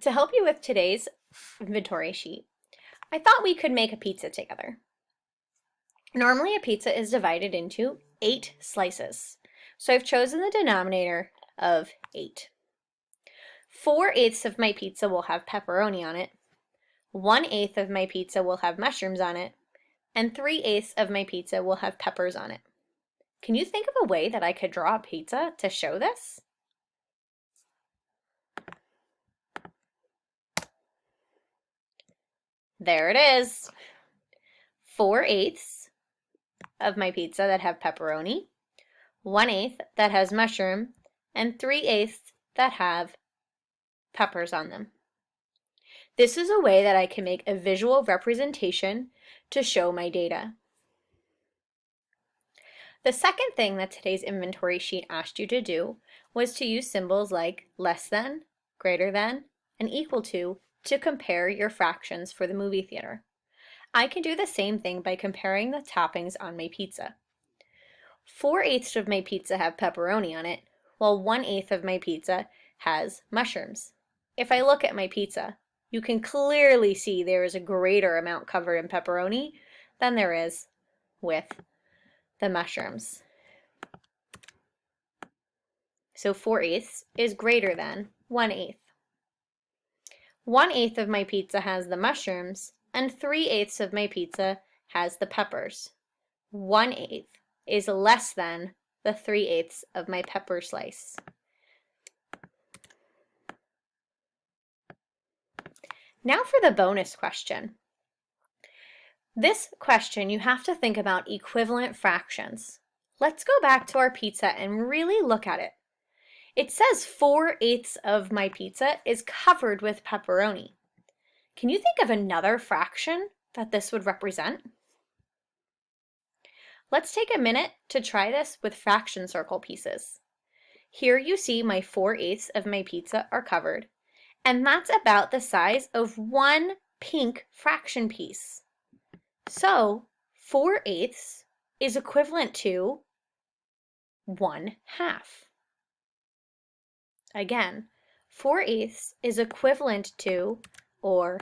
To help you with today's inventory sheet, I thought we could make a pizza together. Normally a pizza is divided into 8 slices, so I've chosen the denominator of 8. 4/8 of my pizza will have pepperoni on it, 1/8 of my pizza will have mushrooms on it, and 3/8 of my pizza will have peppers on it. Can you think of a way that I could draw a pizza to show this? There it is. 4/8 of my pizza that have pepperoni, 1/8 that has mushroom, and 3/8 that have peppers on them. This is a way that I can make a visual representation to show my data. The second thing that today's inventory sheet asked you to do was to use symbols like less than, greater than, and equal to compare your fractions for the movie theater. I can do the same thing by comparing the toppings on my pizza. 4/8 of my pizza have pepperoni on it, while 1/8 of my pizza has mushrooms. If I look at my pizza, you can clearly see there is a greater amount covered in pepperoni than there is with the mushrooms. So 4/8 is greater than 1/8. 1/8 of my pizza has the mushrooms, and 3/8 of my pizza has the peppers. 1/8 is less than the 3/8 of my pepper slice. Now for the bonus question. This question, you have to think about equivalent fractions. Let's go back to our pizza and really look at it. It says 4/8 of my pizza is covered with pepperoni. Can you think of another fraction that this would represent? Let's take a minute to try this with fraction circle pieces. Here you see my 4/8 of my pizza are covered, and that's about the size of one pink fraction piece. So 4/8 is equivalent to 1/2. Again, 4/8 is equivalent to or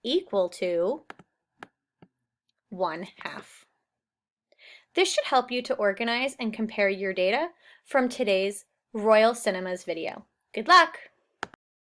equal to 1/2. This should help you to organize and compare your data from today's Royal Cinemas video. Good luck!